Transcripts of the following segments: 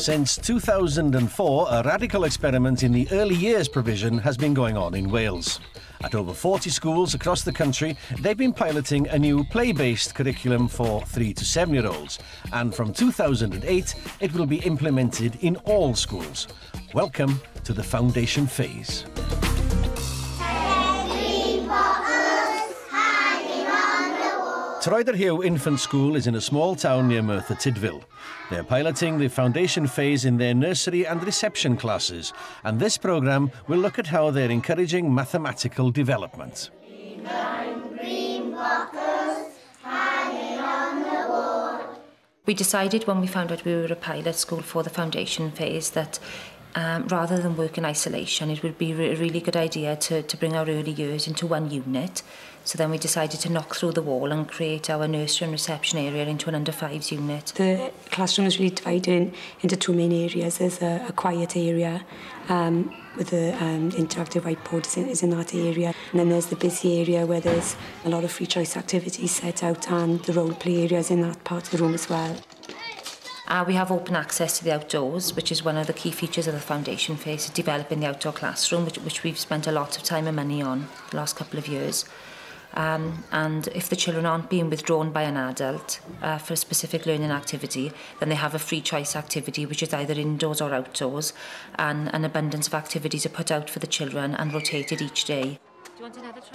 Since 2004, a radical experiment in the early years provision has been going on in Wales. At over 40 schools across the country, they've been piloting a new play-based curriculum for 3 to 7-year-olds, and from 2008, it will be implemented in all schools. Welcome to the foundation phase. Troederhew Infant School is in a small town near Merthyr Tydfil. They're piloting the foundation phase in their nursery and reception classes, and this programme will look at how they're encouraging mathematical development. We decided when we found out we were a pilot school for the foundation phase that rather than work in isolation, it would be a really good idea to bring our early years into one unit. So then we decided to knock through the wall and create our nursery and reception area into an under-5s unit. The classroom is really divided into two main areas. There's a quiet area with the interactive whiteboard is in that area. And then there's the busy area where there's a lot of free choice activities set out, and the role play areas in that part of the room as well. We have open access to the outdoors, which is one of the key features of the foundation phase, developing the outdoor classroom, which we've spent a lot of time and money on the last couple of years. And if the children aren't being withdrawn by an adult for a specific learning activity, then they have a free choice activity, which is either indoors or outdoors, and an abundance of activities are put out for the children and rotated each day.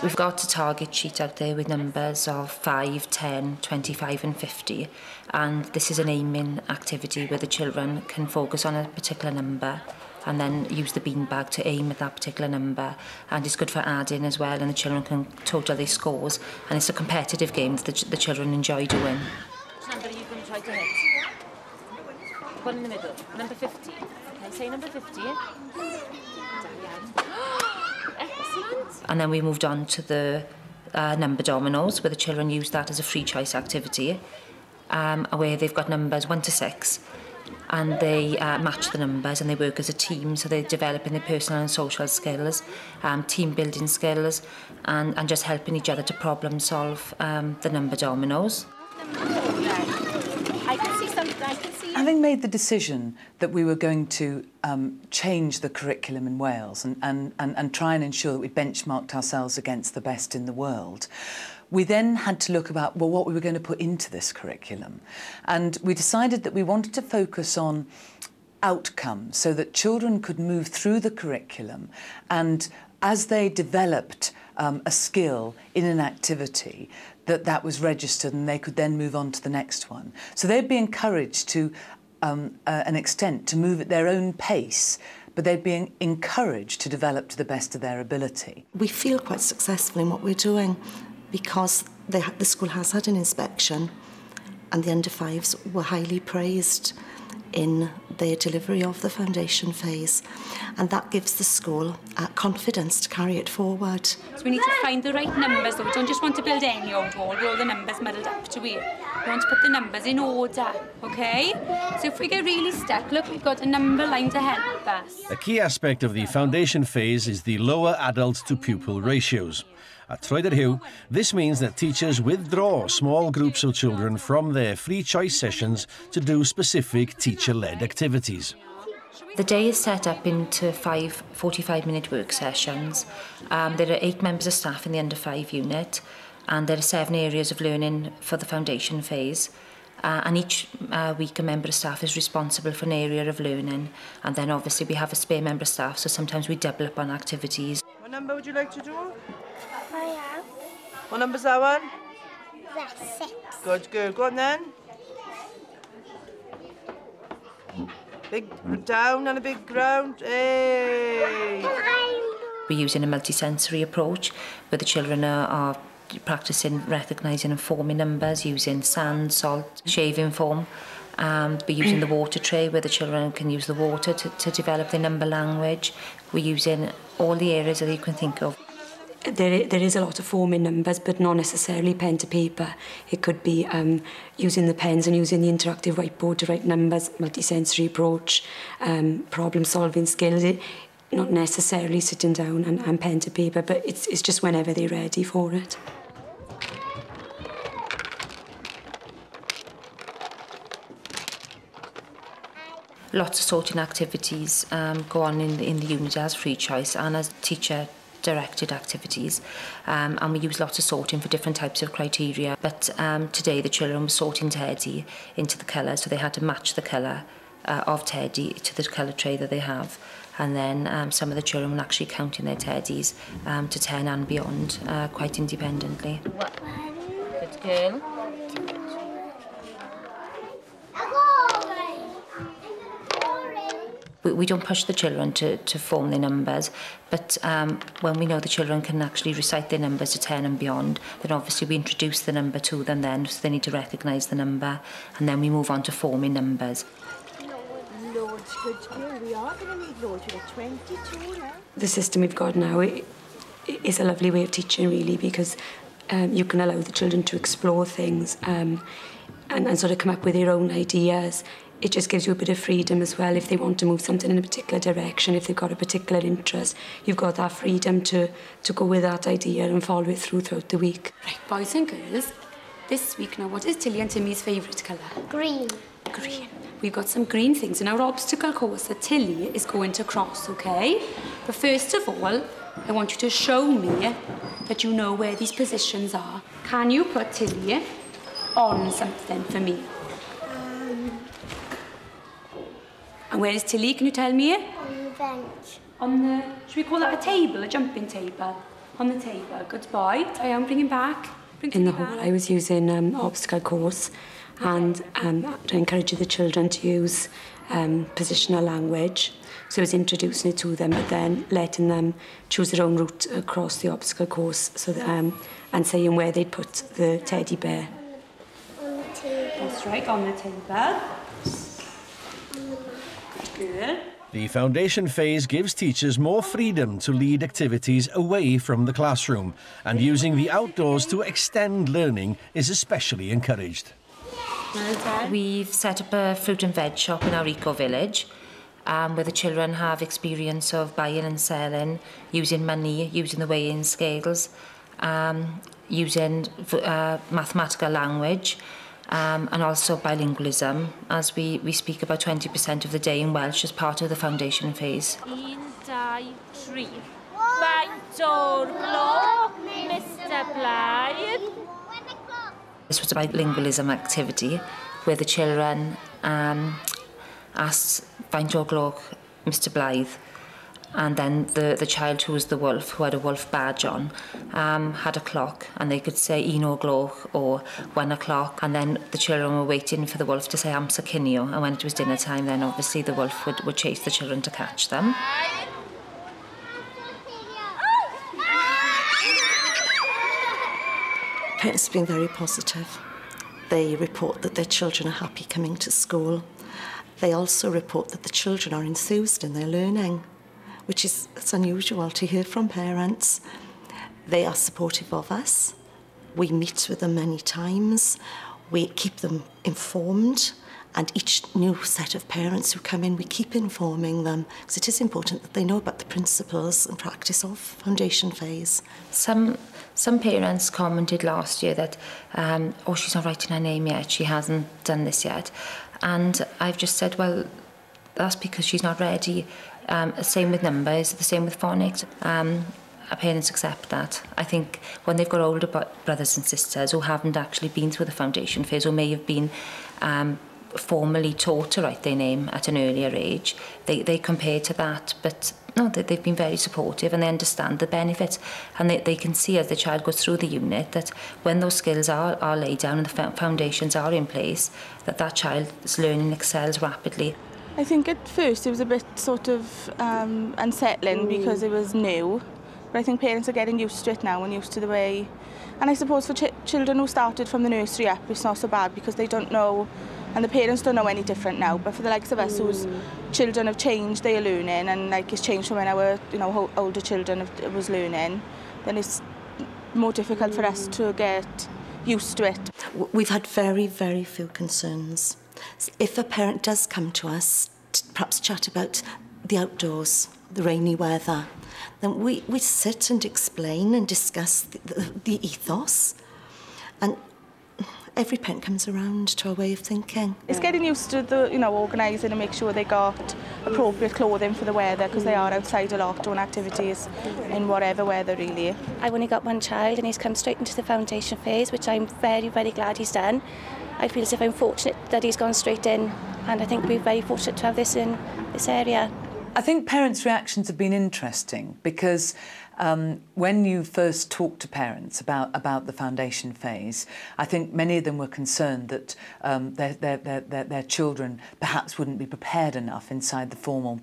We've got a target sheet out there with numbers of 5, 10, 25 and 50, and this is an aiming activity where the children can focus on a particular number and then use the beanbag to aim at that particular number. And it's good for adding as well, and the children can total their scores, and it's a competitive game that the children enjoy doing. Which number are you going to try to hit? One in the middle, number 50. Okay, say number 50. Excellent. And then we moved on to the number dominoes, where the children use that as a free choice activity, where they've got numbers 1 to 6, and they match the numbers and they work as a team, so they're developing their personal and social skills, team building skills, and just helping each other to problem solve the number dominoes. I can see something, I can see... Having made the decision that we were going to change the curriculum in Wales and try and ensure that we benchmarked ourselves against the best in the world, we then had to look about, well, what we were going to put into this curriculum. And we decided that we wanted to focus on outcomes so that children could move through the curriculum, and as they developed a skill in an activity, that was registered and they could then move on to the next one. So they'd be encouraged to an extent to move at their own pace, but they'd be encouraged to develop to the best of their ability. We feel quite successful in what we're doing because the school has had an inspection, and the under-5s were highly praised in their delivery of the foundation phase, and that gives the school confidence to carry it forward. So we need to find the right numbers, though. We don't just want to build any old wall with all the numbers muddled up to it. We want to put the numbers in order, OK? So if we get really stuck, look, we've got a number line to help us. A key aspect of the foundation phase is the lower adult to pupil ratios. At Troederhew, this means that teachers withdraw small groups of children from their free choice sessions to do specific teacher-led activities. The day is set up into 5 45-minute work sessions. There are 8 members of staff in the under-5 unit, and there are 7 areas of learning for the foundation phase. And each week a member of staff is responsible for an area of learning, and then obviously we have a spare member of staff, so sometimes we double up on activities. What number would you like to do? I am. What number's that one? That's 6. Good girl. Go on then. Big down and a big ground. Hey! We're using a multi-sensory approach where the children are practicing recognising and forming numbers using sand, salt, shaving foam. We're using the water tray where the children can use the water to develop their number language. We're using all the areas that you can think of. There is a lot of forming numbers, but not necessarily pen to paper. It could be using the pens and using the interactive whiteboard to write numbers, multi-sensory approach, problem-solving skills. Not necessarily sitting down and pen to paper, but it's just whenever they're ready for it. Lots of sorting activities go on in the unit as free choice and as teacher-directed activities, and we use lots of sorting for different types of criteria. But today the children were sorting Teddy into the colour, so they had to match the colour of Teddy to the colour tray that they have. And then some of the children were actually counting their Teddies to 10 and beyond quite independently. Good girl. We don't push the children to form their numbers, but when we know the children can actually recite their numbers to 10 and beyond, then obviously we introduce the number to them then, so they need to recognise the number, and then we move on to forming numbers. Loads, good girl. We are going to need loads. We've got 22 now. The system we've got now is a lovely way of teaching, really, because you can allow the children to explore things and sort of come up with their own ideas. It just gives you a bit of freedom as well if they want to move something in a particular direction, if they've got a particular interest. You've got that freedom to go with that idea and follow it throughout the week. Right, boys and girls, this week now, what is Tilly and Timmy's favourite colour? Green. Green. We've got some green things in our obstacle course that Tilly is going to cross, OK? But first of all, I want you to show me that you know where these positions are. Can you put Tilly on something for me? And where is Tilly? Can you tell me? On the bench. On the... Should we call that a table? A jumping table? On the table. Good boy. I am bringing back. In the hall, I was using obstacle course and to encourage the children to use positional language. So I was introducing it to them, but then letting them choose their own route across the obstacle course, so that, and saying where they'd put the teddy bear. On the table. That's right, on the table. Good. The foundation phase gives teachers more freedom to lead activities away from the classroom, and using the outdoors to extend learning is especially encouraged. We've set up a fruit and veg shop in our eco village where the children have experience of buying and selling, using money, using the weighing scales, using mathematical language, and also bilingualism, as we speak about 20% of the day in Welsh as part of the foundation phase. 1, 2, 3. Faint o'r gloch, Mr. Blythe. This was a bilingualism activity where the children asked faint o'r gloch, Mr. Blythe, and then the child who was the wolf, who had a wolf badge on, had a clock, and they could say 1 o'r gloch or 1 o'clock, and then the children were waiting for the wolf to say amser cinio, and when it was dinner time, then obviously the wolf would chase the children to catch them. Parents have been very positive. They report that their children are happy coming to school. They also report that the children are enthused in their learning, which is it's unusual to hear from parents. They are supportive of us. We meet with them many times. We keep them informed, and each new set of parents who come in, we keep informing them, because it is important that they know about the principles and practice of foundation phase. Some parents commented last year that, oh, she's not writing her name yet, she hasn't done this yet. And I've just said, well, that's because she's not ready. Same with numbers, the same with phonics. Our parents accept that. I think when they've got older brothers and sisters who haven't actually been through the foundation phase, or may have been formally taught to write their name at an earlier age, they compare to that, but no, they've been very supportive, and they understand the benefits, and they can see as the child goes through the unit that when those skills are laid down and the foundations are in place, that child's learning excels rapidly. I think at first it was a bit sort of unsettling because it was new, but I think parents are getting used to it now and used to the way. And I suppose for children who started from the nursery up, it's not so bad because they don't know, and the parents don't know any different now. But for the likes of us whose children have changed their learning, and like it's changed from when our older children was learning, then it's more difficult for us to get used to it. We've had very, very few concerns. If a parent does come to us to perhaps chat about the outdoors, the rainy weather, then we sit and explain and discuss the ethos. And every parent comes around to our way of thinking. It's getting used to the, organising and make sure they got appropriate clothing for the weather, because they are outside a lot doing activities in whatever weather really. I've only got one child and he's come straight into the foundation phase, which I'm very, very glad he's done. I feel as if I'm fortunate that he's gone straight in, and I think we're very fortunate to have this in this area. I think parents' reactions have been interesting because when you first talk to parents about the foundation phase, I think many of them were concerned that their children perhaps wouldn't be prepared enough inside the formal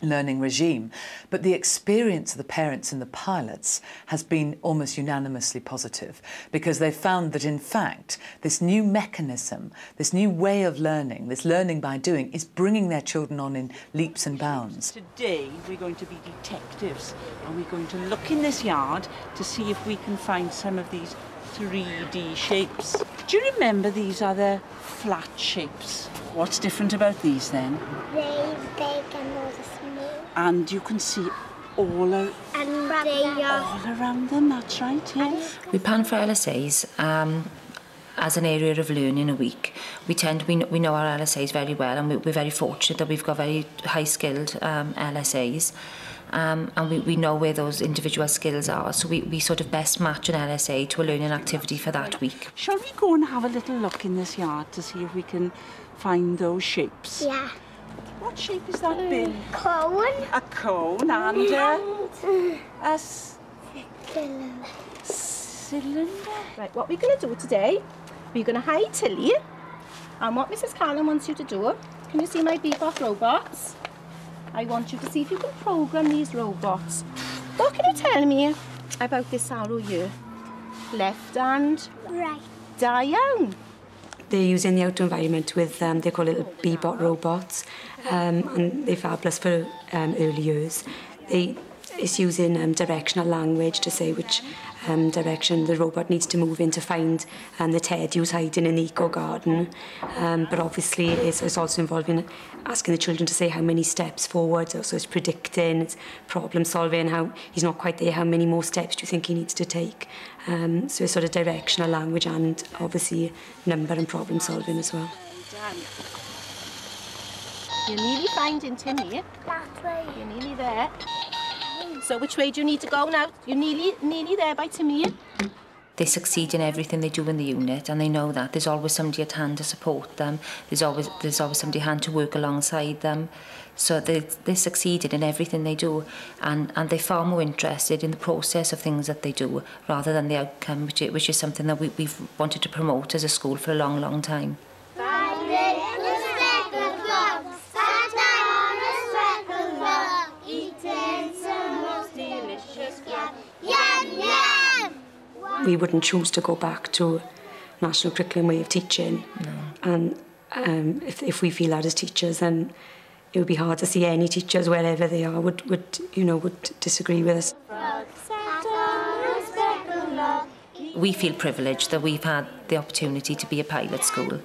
learning regime. But the experience of the parents and the pilots has been almost unanimously positive, because they've found that in fact this new mechanism, this new way of learning, this learning by doing, is bringing their children on in leaps and bounds. Today we're going to be detectives, and we're going to look in this yard to see if we can find some of these 3D shapes. Do you remember these are the flat shapes? What's different about these then? They're big and more smooth. And you can see all around them, that's right, yes. We plan for LSAs as an area of learning a week. We know our LSAs very well, and we're very fortunate that we've got very high-skilled LSAs. And we know where those individual skills are, so we sort of best match an LSA to a learning activity for that week. Shall we go and have a little look in this yard to see if we can find those shapes? Yeah. What shape is that, Bill? Cone. A cone and a cylinder. Right, what we're going to do today, we're going to hide Tilly, and what Mrs. Callan wants you to do, can you see my Bebop robots? I want you to see if you can program these robots. What can you tell me about this arrow here? Left hand, Right. down. They're using the outdoor environment with, they call it Bebop robots, and they're fabulous for early years. It's using directional language to say which direction the robot needs to move in to find the teddy who's hiding in the eco garden. But obviously it's also involving asking the children to say how many steps forward, so it's predicting, it's problem solving, how he's not quite there, how many more steps do you think he needs to take. So it's sort of directional language and obviously number and problem solving as well. You're nearly finding Timmy. That way. You're nearly there. So which way do you need to go now? You're nearly there by Timmy. They succeed in everything they do in the unit, and they know that there's always somebody at hand to support them. There's always somebody at hand to work alongside them. So they're succeeding in everything they do, and they're far more interested in the process of things that they do rather than the outcome, which is something that we've wanted to promote as a school for a long, long time. We wouldn't choose to go back to national curriculum way of teaching. No. And if we feel that as teachers, then it would be hard to see any teachers, wherever they are, would disagree with us. We feel privileged that we've had the opportunity to be a pilot school,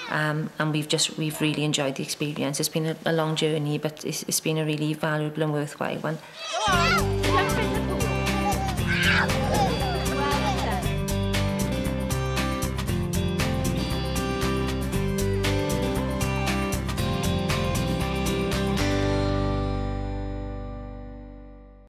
and we've really enjoyed the experience. It's been a long journey, but it's been a really valuable and worthwhile one.